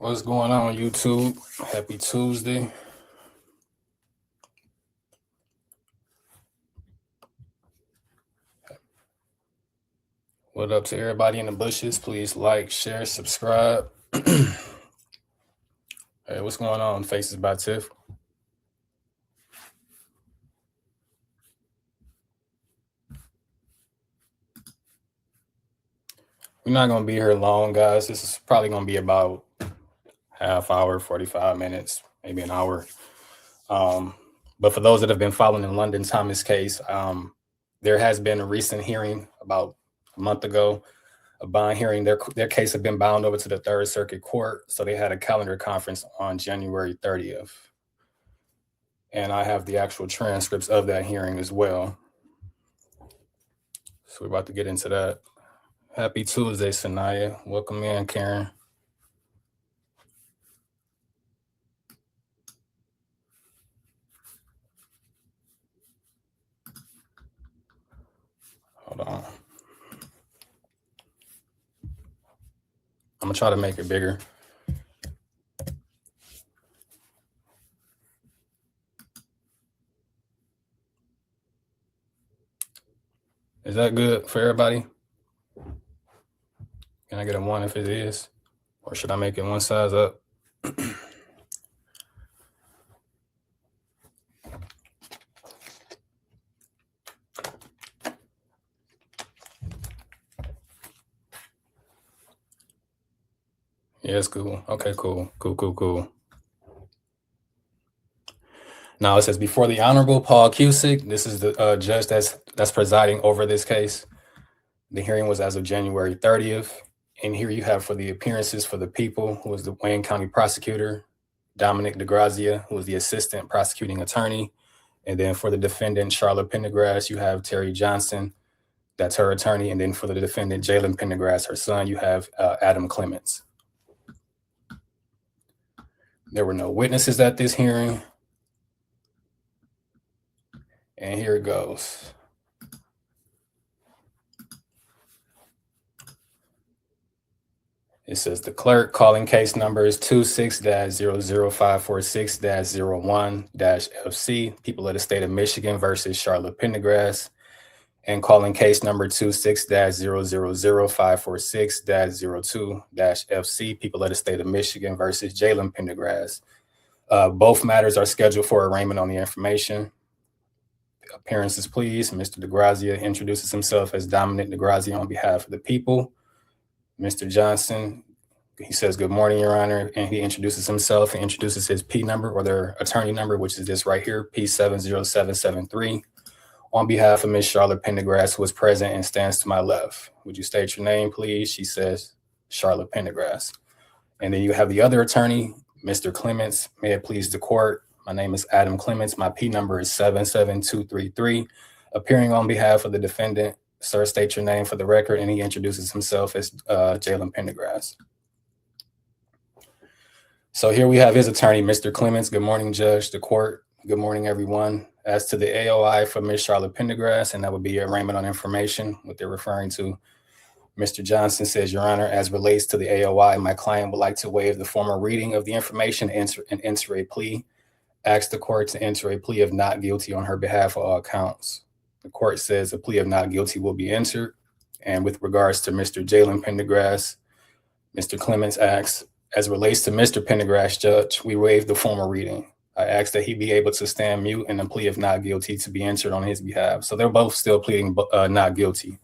What's going on, YouTube? Happy Tuesday. What up to everybody in the bushes? Please like, share, subscribe. Hey, what's going on? Faces by Tiff. We're not going to be here long, guys. This is probably going to be about half hour, 45 minutes, maybe an hour. But for those that have been following the London Thomas case, there has been a recent hearing about a month ago, a bond hearing. Their case had been bound over to the Third Circuit Court, so they had a calendar conference on January 30th. And I have the actual transcripts of that hearing as well. So we're about to get into that. Happy Tuesday, Sanaya. Welcome in, Karen. Hold on. I'm going to try to make it bigger. Is that good for everybody? Can I get a 1 if it is? Or should I make it one size up? Yeah, it's cool. Okay, cool. Cool. Now it says, before the Honorable Paul Cusick, this is the judge that's presiding over this case. The hearing was as of January 30th. And here you have for the appearances for the people, who was the Wayne County prosecutor, Dominic DeGrazia, who was the assistant prosecuting attorney. And then for the defendant, Charlotte Pendergrass, you have Terry Johnson, that's her attorney. And then for the defendant, Jalen Pendergrass, her son, you have Adam Clements. There were no witnesses at this hearing. And here it goes. It says the clerk calling case numbers 26-00546-01-FC, People of the State of Michigan versus Charlotte Pendergrass, and calling case number 26-0000546-02-FC, People of the State of Michigan versus Jalen Pendergrass. Both matters are scheduled for arraignment on the information. Appearances, please. Mr. DeGrazia introduces himself as Dominic DeGrazia on behalf of the people. Mr. Johnson, he says, good morning, Your Honor, and he introduces himself and introduces his P number, or their attorney number, which is this right here, P70773, on behalf of Ms. Charlotte Pendergrass, who is present and stands to my left. Would you state your name, please? She says, Charlotte Pendergrass. And then you have the other attorney, Mr. Clements. May it please the court. My name is Adam Clements. My P number is 77233. Appearing on behalf of the defendant, sir, state your name for the record, and he introduces himself as Jalen Pendergrass. So here we have his attorney, Mr. Clements. Good morning, Judge, the court. Good morning, everyone. As to the AOI for Ms. Charlotte Pendergrass, and that would be arraignment on information, what they're referring to. Mr. Johnson says, Your Honor, as relates to the AOI, my client would like to waive the formal reading of the information and enter a plea. Ask the court to enter a plea of not guilty on her behalf of all counts. The court says a plea of not guilty will be entered. And with regards to Mr. Jalen Pendergrass, Mr. Clements asks, as relates to Mr. Pendergrass, Judge, we waive the formal reading. I ask that he be able to stand mute and a plea of not guilty to be entered on his behalf. So they're both still pleading not guilty.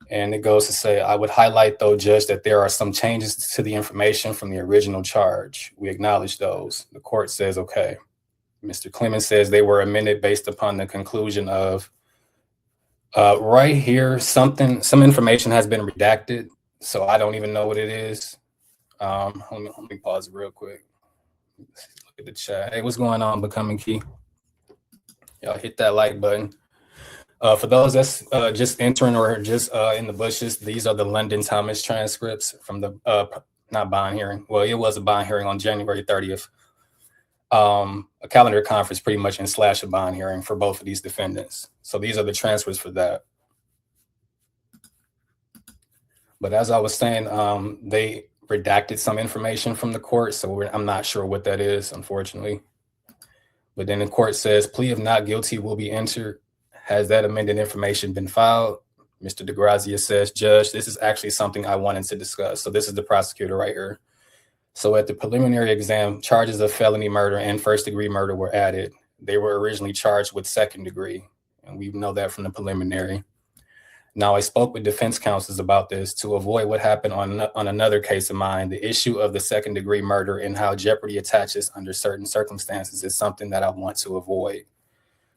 And it goes to say, I would highlight, though, Judge, that there are some changes to the information from the original charge. We acknowledge those. The court says, okay. Mr. Clemens says they were amended based upon the conclusion of right here, some information has been redacted, so I don't even know what it is. Let me pause real quick. Look at the chat. Hey, what's going on, Becoming Key? Y'all hit that like button. For those that's just entering or just in the bushes, these are the London Thomas transcripts from the not bond hearing. Well, it was a bond hearing on January 30th. A calendar conference pretty much in / a bond hearing for both of these defendants. So these are the transcripts for that. But as I was saying, redacted some information from the court, so I'm not sure what that is, unfortunately. But then the court says plea of not guilty will be entered. Has that amended information been filed? Mr. DeGrazia says, Judge, this is actually something I wanted to discuss. So this is the prosecutor right here. So at the preliminary exam, charges of felony murder and first-degree murder were added. They were originally charged with second degree, and we know that from the preliminary. Now, I spoke with defense counsels about this to avoid what happened on another case of mine. The issue of the second-degree murder and how jeopardy attaches under certain circumstances is something that I want to avoid.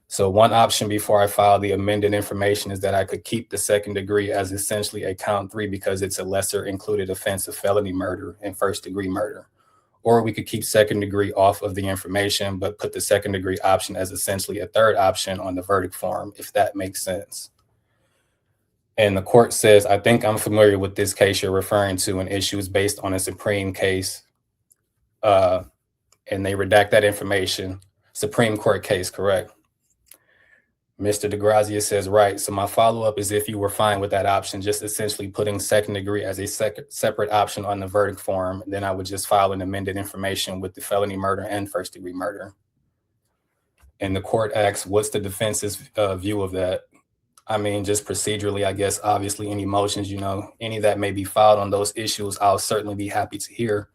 So one option before I file the amended information is that I could keep the second degree as essentially a count 3 because it's a lesser included offense of felony murder and first degree murder. Or we could keep second degree off of the information, but put the second degree option as essentially a third option on the verdict form, if that makes sense. And the court says, I think I'm familiar with this case you're referring to, and issues based on a Supreme case. And they redact that information. Supreme Court case, correct? Mr. DeGrazia says, right. So my follow-up is if you were fine with that option, just essentially putting second degree as a separate option on the verdict form, then I would just file an amended information with the felony murder and first degree murder. And the court asks, what's the defense's view of that? I mean, just procedurally, I guess, obviously any motions, any that may be filed on those issues, I'll certainly be happy to hear.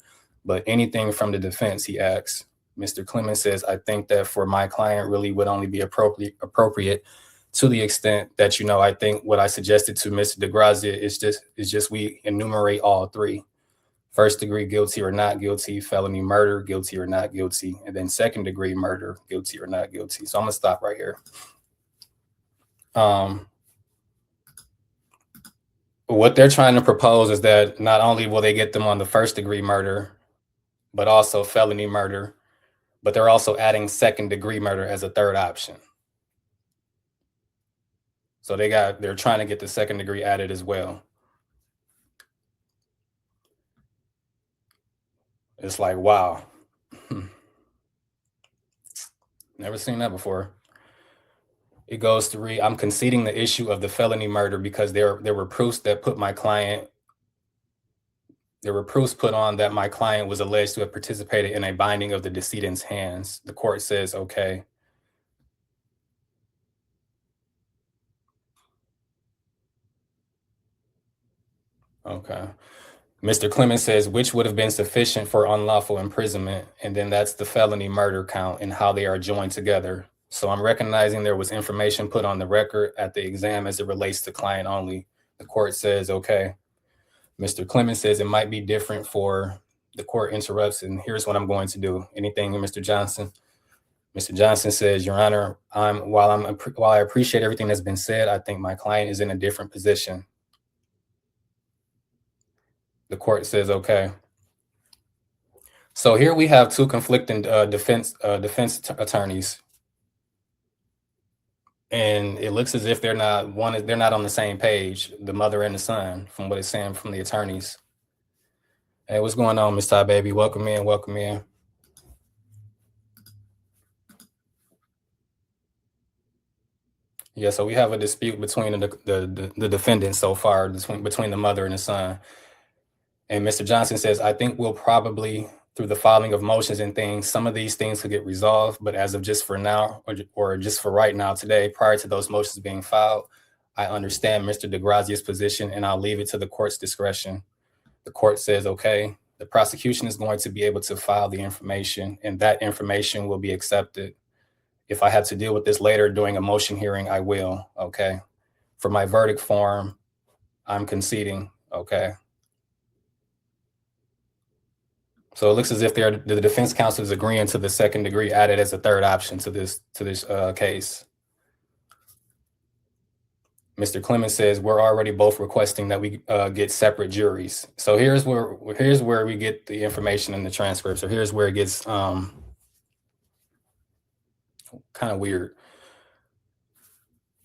But anything from the defense, he asks. Mr. Clemens says, I think that for my client really would only be appropriate to the extent that, I think what I suggested to Mr. DeGrazia is just we enumerate all three. First degree guilty or not guilty, felony murder, guilty or not guilty, and then second degree murder, guilty or not guilty. So I'm gonna stop right here. What they're trying to propose is that not only will they get them on the first degree murder, but also felony murder, but they're also adding second degree murder as a third option. So they're trying to get the second degree added as well. It's like, wow. Never seen that before. It goes to read, I'm conceding the issue of the felony murder because there were proofs that there were proofs put on that my client was alleged to have participated in a binding of the decedent's hands. The court says, okay. Okay. Mr. Clemens says, which would have been sufficient for unlawful imprisonment. And then that's the felony murder count and how they are joined together. So I'm recognizing there was information put on the record at the exam as it relates to client only. The court says, okay. Mr. Clemens says it might be different for the court interrupts. And here's what I'm going to do. Anything, Mr. Johnson? Mr. Johnson says, Your Honor, while I appreciate everything that's been said, I think my client is in a different position. The court says, okay. So here we have two conflicting defense attorneys. And it looks as if they're not on the same page, the mother and the son, from what it's saying from the attorneys. Hey, what's going on, Miss Ty Baby? Welcome in, welcome in. Yeah, so we have a dispute between the defendants so far, between the mother and the son. And Mr. Johnson says, I think we'll probably, through the filing of motions and things, some of these things could get resolved, but as of just for now, or just for right now today, prior to those motions being filed, I understand Mr. DeGrazia's position and I'll leave it to the court's discretion. The court says, okay, the prosecution is going to be able to file the information and that information will be accepted. If I have to deal with this later during a motion hearing, I will, okay? For my verdict form, I'm conceding, okay? So it looks as if the defense counsel is agreeing to the second degree added as a third option to this case. Mr. Clemens says we're already both requesting that we get separate juries. So here's where we get the information in the transcript. So here's where it gets kind of weird.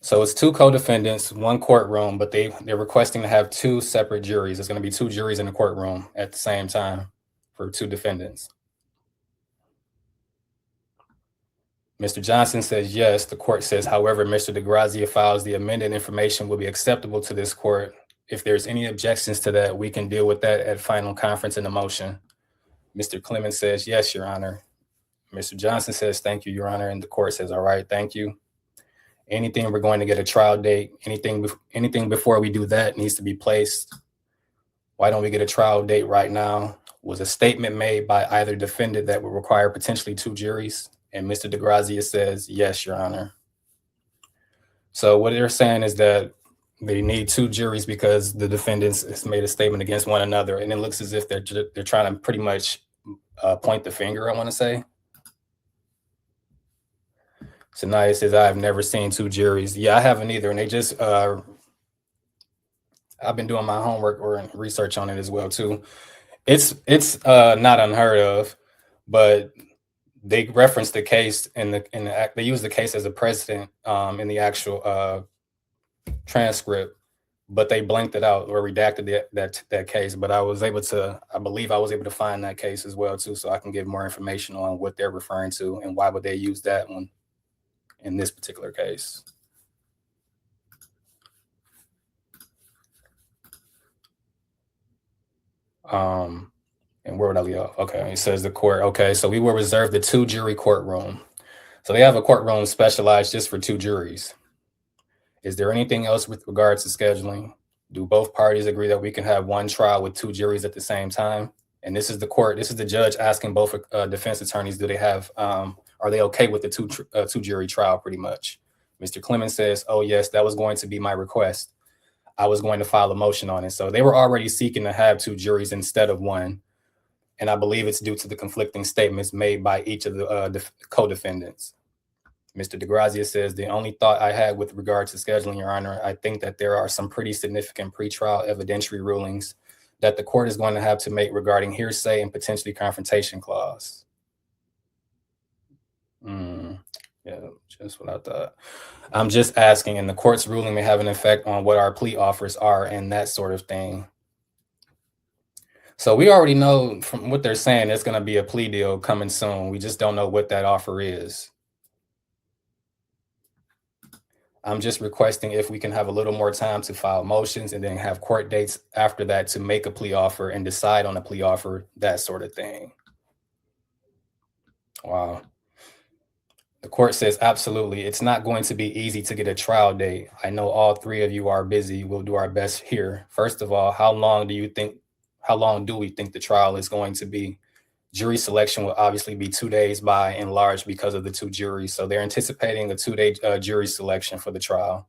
So it's two co-defendants, one courtroom, but they're requesting to have two separate juries. There's going to be two juries in the courtroom at the same time for two defendants. Mr. Johnson says yes. The court says, however, Mr. DeGrazia files the amended information will be acceptable to this court If there's any objections to that, we can deal with that at final conference in the motion. Mr. Clemens says, yes, Your Honor. Mr. Johnson says, thank you, Your Honor. And the court says, all right, thank you. Anything we're going to get a trial date, anything before we do that needs to be placed. Why don't we get a trial date right now? Was a statement made by either defendant that would require potentially 2 juries? And Mr. DeGrazia says, yes, Your Honor. So what they're saying is that they need 2 juries because the defendants has made a statement against one another, and it looks as if they're trying to pretty much point the finger, I want to say. Sanaya says, I've never seen 2 juries. Yeah, I haven't either. And they just, I've been doing my homework or research on it as well too. It's not unheard of, but they referenced the case in the they use the case as a precedent in the actual transcript, but they blanked it out or redacted that case. But I believe I was able to find that case as well too, so I can give more information on what they're referring to and why would they use that one in this particular case. And where would I leave off? Okay, it says the court. Okay, so we will reserve the 2 jury courtroom. So they have a courtroom specialized just for 2 juries. Is there anything else with regards to scheduling? Do both parties agree that we can have 1 trial with 2 juries at the same time? And this is the court. This is the judge asking both defense attorneys, do they have, are they okay with the 2 jury trial pretty much? Mr. Clemens says, oh yes, that was going to be my request. I was going to file a motion on it. So they were already seeking to have 2 juries instead of 1. And I believe it's due to the conflicting statements made by each of the co-defendants. Mr. DeGrazia says, the only thought I had with regard to scheduling, Your Honor, I think that there are some pretty significant pretrial evidentiary rulings that the court is going to have to make regarding hearsay and potentially confrontation clause. Yeah, just what I thought. I'm just asking, and the court's ruling may have an effect on what our plea offers are and that sort of thing. So we already know from what they're saying, there's going to be a plea deal coming soon. We just don't know what that offer is. I'm just requesting if we can have a little more time to file motions and then have court dates after that to make a plea offer and decide on a plea offer, that sort of thing. Wow. The court says, absolutely. It's not going to be easy to get a trial date. I know all 3 of you are busy. We'll do our best here. First of all, how long do we think the trial is going to be? Jury selection will obviously be 2 days by and large because of the 2 juries. So they're anticipating a 2-day jury selection for the trial.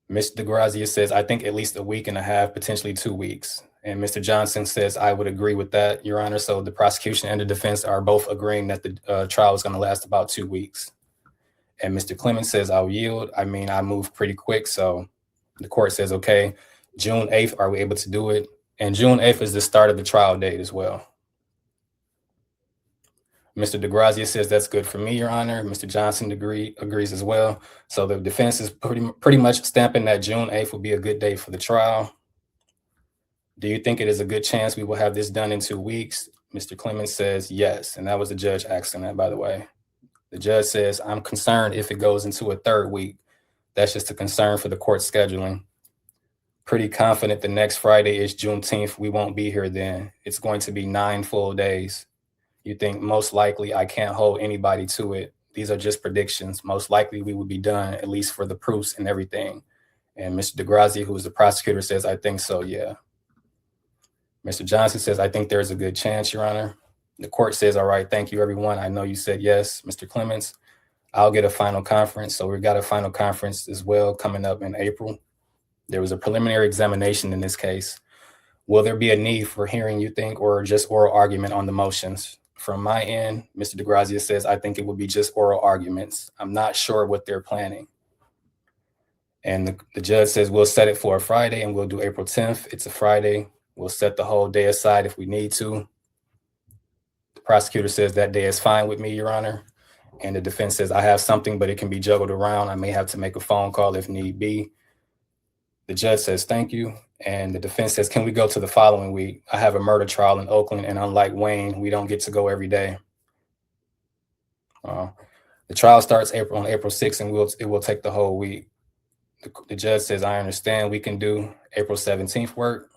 Mr. DeGrazia says, I think at least a week and a half, potentially 2 weeks. And Mr. Johnson says, I would agree with that, Your Honor. So the prosecution and the defense are both agreeing that the trial is going to last about 2 weeks. And Mr. Clemens says, I'll yield. I mean, I move pretty quick. So the court says, okay, June 8th, are we able to do it? And June 8th is the start of the trial date as well. Mr. DeGrazia says, that's good for me, Your Honor. Mr. Johnson agrees as well. So the defense is pretty much stamping that June 8th will be a good day for the trial. Do you think it is a good chance we will have this done in 2 weeks? Mr. Clemens says, yes. And that was the judge asking that, by the way. The judge says, I'm concerned if it goes into a 3rd week. That's just a concern for the court scheduling. Pretty confident the next Friday is Juneteenth. We won't be here then. It's going to be 9 full days. You think most likely I can't hold anybody to it. These are just predictions. Most likely we will be done, at least for the proofs and everything. And Mr. DeGrazia, who is the prosecutor, says, I think so, yeah. Mr. Johnson says, I think there's a good chance, Your Honor. The court says, all right, thank you, everyone. I know you said yes, Mr. Clemens. I'll get a final conference. So we've got a final conference as well coming up in April. There was a preliminary examination in this case. Will there be a need for hearing, you think, or just oral argument on the motions? From my end, Mr. DeGrazia says, I think it would be just oral arguments. I'm not sure what they're planning. And the judge says, we'll set it for a Friday and we'll do April 10th. It's a Friday. We'll set the whole day aside if we need to. The prosecutor says that day is fine with me, Your Honor. And the defense says, I have something, but it can be juggled around. I may have to make a phone call if need be. The judge says, thank you. And the defense says, can we go to the following week? I have a murder trial in Oakland, and unlike Wayne, we don't get to go every day. The trial starts on April 6th, and it will take the whole week. The judge says, I understand, we can do April 17th work.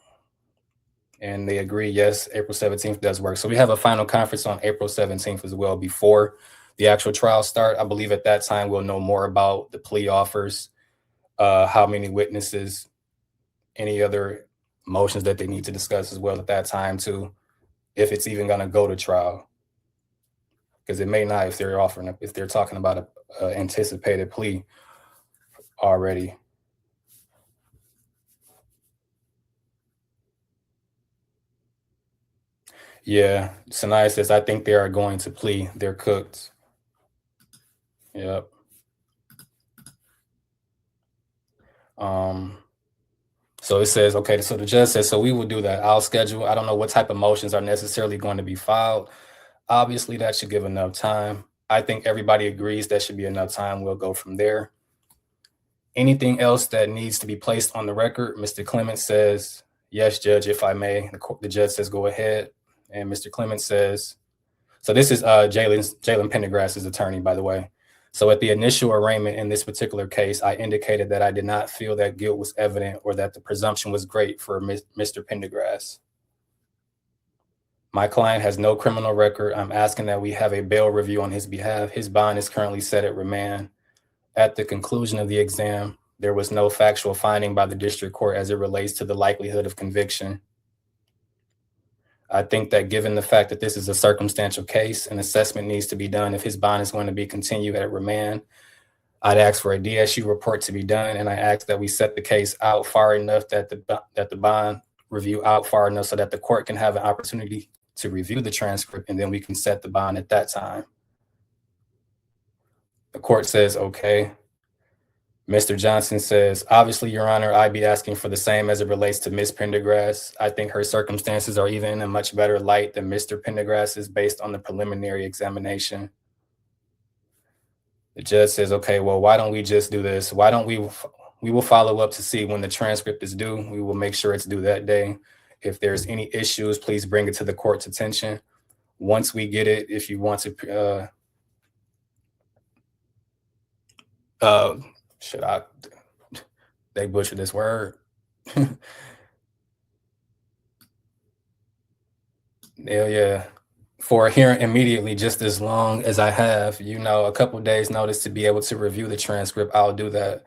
And they agree, yes, April 17th does work. So we have a final conference on April 17th as well before the actual trial start. I believe at that time we'll know more about the plea offers, how many witnesses, any other motions that they need to discuss as well at that time too, if it's even going to go to trial. Because it may not if they're talking about a anticipated plea already. Yeah, Sanaya says, I think they are going to plea. They're cooked. Yep. So it says, okay, so the judge says, so we will do that. I'll schedule. I don't know what type of motions are necessarily going to be filed. Obviously, that should give enough time. I think everybody agrees that should be enough time. We'll go from there. Anything else that needs to be placed on the record? Mr. Clements says, yes, Judge, if I may. The judge says, go ahead. And Mr. Clements says, so this is Jalen Pendergrass's attorney, by the way. So at the initial arraignment in this particular case, I indicated that I did not feel that guilt was evident or that the presumption was great for Mr. Pendergrass. My client has no criminal record. I'm asking that we have a bail review on his behalf. His bond is currently set at remand. At the conclusion of the exam, there was no factual finding by the district court as it relates to the likelihood of conviction. I think that given the fact that this is a circumstantial case, an assessment needs to be done if his bond is going to be continued at remand. I'd ask for a DSU report to be done, and I ask that we set the case out far enough that the bond review out far enough so that the court can have an opportunity to review the transcript, and then we can set the bond at that time. The court says, okay. Mr. Johnson says, obviously, Your Honor, I'd be asking for the same as it relates to Ms. Pendergrass. I think her circumstances are even in a much better light than Mr. Pendergrass's based on the preliminary examination. The judge says, okay, well, why don't we just do this? Why don't we will follow up to see when the transcript is due. We will make sure it's due that day. If there's any issues, please bring it to the court's attention. Once we get it, if you want to, they butchered this word. Yeah. For a hearing immediately, just as long as I have, a couple of days notice to be able to review the transcript, I'll do that.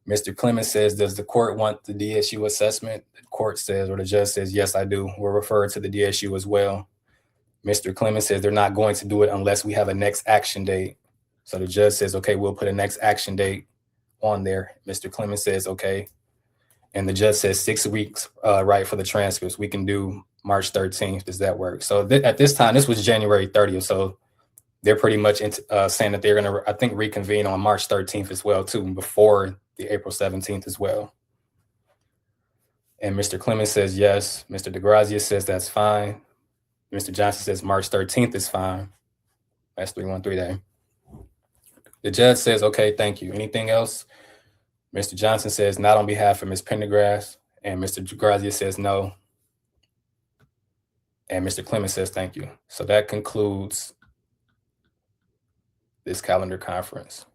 Mr. Clemens says, does the court want the DSU assessment? The court says, or the judge says, yes, I do. We'll refer to the DSU as well. Mr. Clemens says they're not going to do it unless we have a next action date. So the judge says, okay, we'll put a next action date on there. Mr. Clemens says, okay. And the judge says 6 weeks, right, for the transcripts. We can do March 13th. Does that work? So at this time, this was January 30th. So they're pretty much saying that they're going to, I think, reconvene on March 13th as well, too, before the April 17th as well. And Mr. Clemens says yes. Mr. DeGrazia says that's fine. Mr. Johnson says March 13th is fine. That's 313 day. The judge says, okay, thank you. Anything else? Mr. Johnson says not on behalf of Ms. Pendergrass. And Mr. DeGrazia says no. And Mr. Clemens says thank you. So that concludes this calendar conference.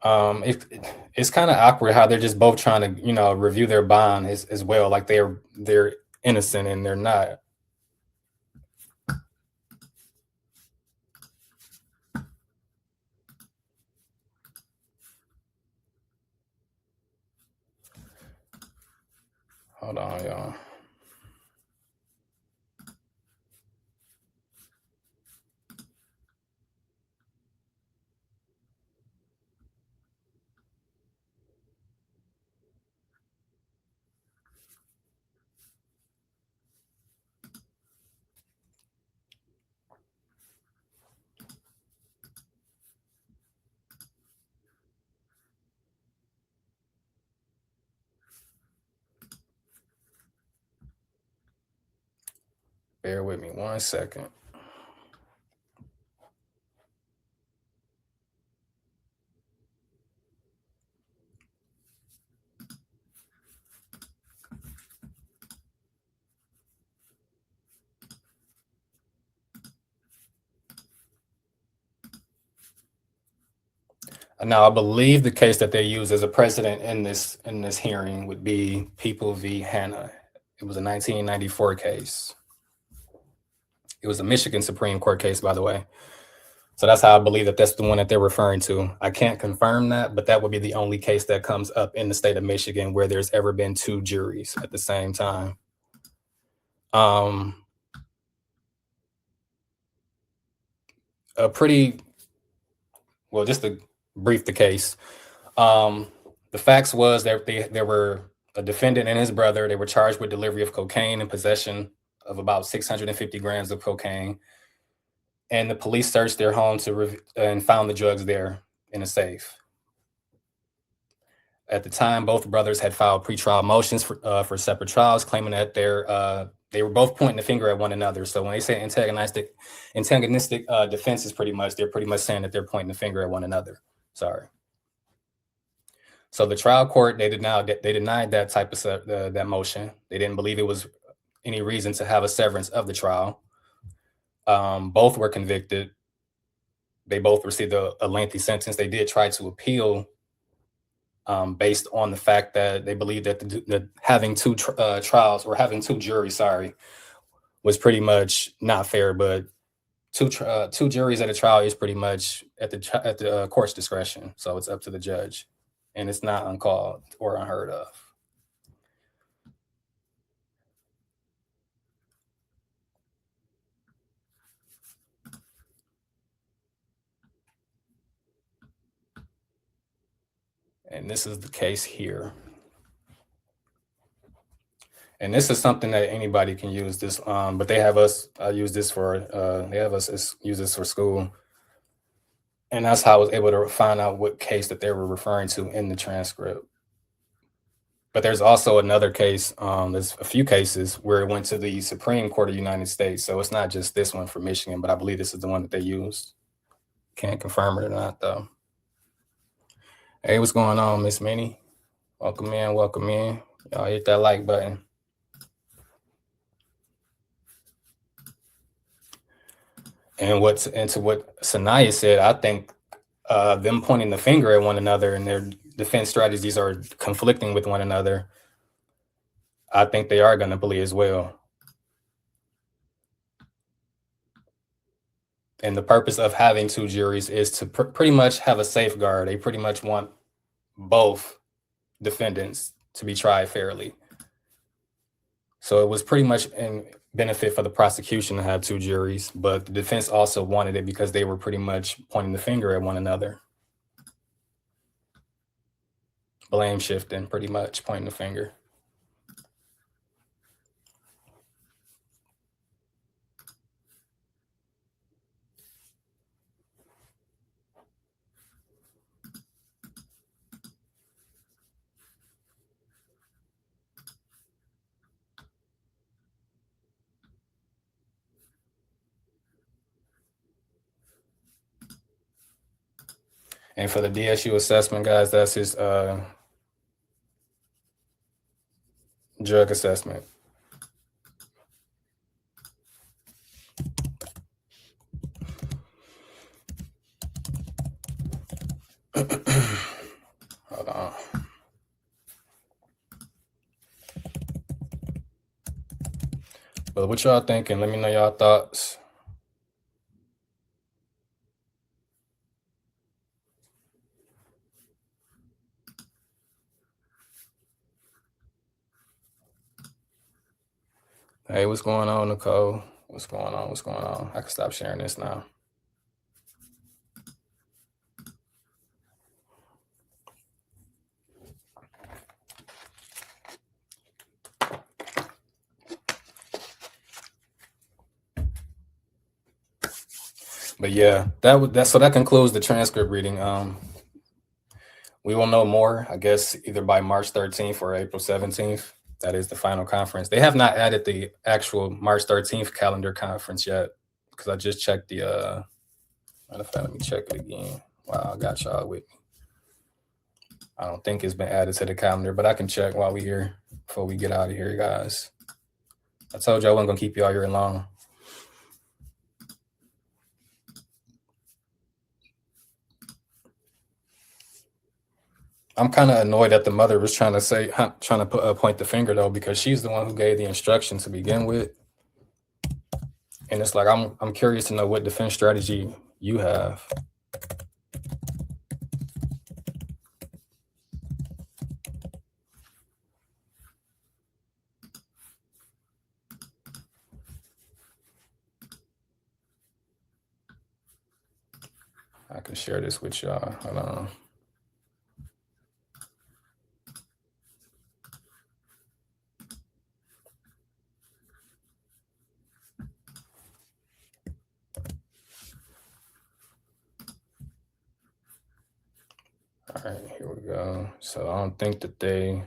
It's kind of awkward how they're just both trying to, review their bond as well. Like they're innocent and they're not. Hold on, y'all. Bear with me 1 second. Now, I believe the case that they use as a precedent in this hearing would be People v. Hanna. It was a 1994 case. It was a Michigan Supreme Court case, by the way. So that's how I believe that that's the one that they're referring to. I can't confirm that, but that would be the only case that comes up in the state of Michigan where there's ever been two juries at the same time. Just to brief the case. The facts was that there were a defendant and his brother. They were charged with delivery of cocaine and possession of about 650 grams of cocaine. And the police searched their home and found the drugs there in a safe. At the time, both brothers had filed pretrial motions for separate trials, claiming that they were both pointing the finger at one another. So when they say antagonistic defenses, they're pretty much saying that they're pointing the finger at one another. Sorry. So the trial court, they denied that type of that motion. They didn't believe it was any reason to have a severance of the trial. Both were convicted. They both received a lengthy sentence. They did try to appeal based on the fact that they believed that having two trials, or having two juries, was pretty much not fair. But two juries at a trial is pretty much at the court's discretion. So it's up to the judge, and it's not uncalled or unheard of. And this is the case here. And this is something that anybody can use this, but they have us use this for use this for school. And that's how I was able to find out what case that they were referring to in the transcript. But there's also another case, there's a few cases where it went to the Supreme Court of the United States. So it's not just this one for Michigan, but I believe this is the one that they used. Can't confirm it or not, though. Hey, what's going on, Miss Minnie? Welcome in, welcome in. Y'all hit that like button. And to what Sanaya said, I think them pointing the finger at one another and their defense strategies are conflicting with one another. I think they are going to plea as well. And the purpose of having two juries is to pretty much have a safeguard. They pretty much want both defendants to be tried fairly. So it was pretty much in benefit for the prosecution to have two juries, but the defense also wanted it because they were pretty much pointing the finger at one another. Blame shifting, pretty much pointing the finger. And for the DSU assessment, guys, that's his drug assessment. Hold on. But what y'all thinking? Let me know y'all thoughts. Hey, what's going on, Nicole? What's going on? What's going on? I can stop sharing this now. But yeah, so that concludes the transcript reading. We will know more, I guess, either by March 13th or April 17th. That is the final conference. They have not added the actual March 13th calendar conference yet, because I just checked the matter of fact, let me check it again. Wow, I got y'all with me. I don't think it's been added to the calendar, but I can check while we're here before we get out of here, guys. I told you I wasn't gonna keep y'all here long. I'm kind of annoyed that the mother was trying to point the finger though, because she's the one who gave the instruction to begin with. And it's like I'm curious to know what defense strategy you have. I can share this with y'all. Hold on. All right, here we go. So I don't think that they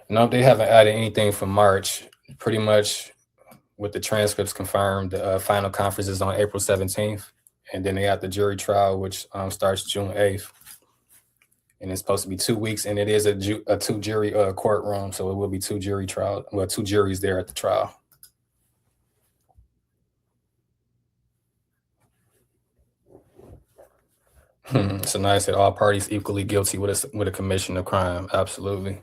haven't added anything for March. Pretty much with the transcripts confirmed, the final conference is on April 17th. And then they have the jury trial, which starts June 8th. And it's supposed to be 2 weeks, and it is a two jury courtroom, so it will be two juries there at the trial. So nice that all parties equally guilty with a commission of crime. Absolutely.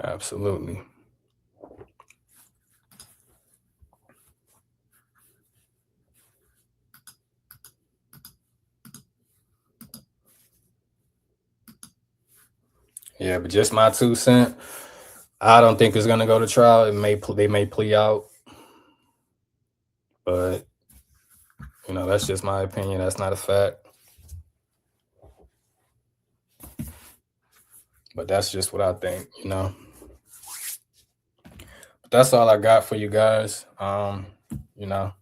Absolutely. Yeah, but just my 2 cents. I don't think it's gonna go to trial. They may plea out, but that's just my opinion. That's not a fact. But that's just what I think. But that's all I got for you guys. I'm gonna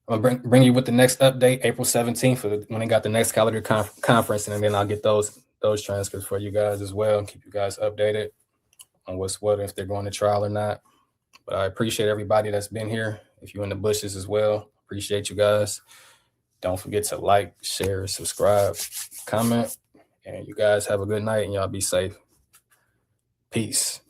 bring you with the next update, April 17th, when they got the next calendar conference, and then I'll get those transcripts for you guys as well. Keep you guys updated on what's what, if they're going to trial or not. But I appreciate everybody that's been here. If you're in the bushes as well, appreciate you guys. Don't forget to like, share, subscribe, comment, and you guys have a good night, and y'all be safe. Peace.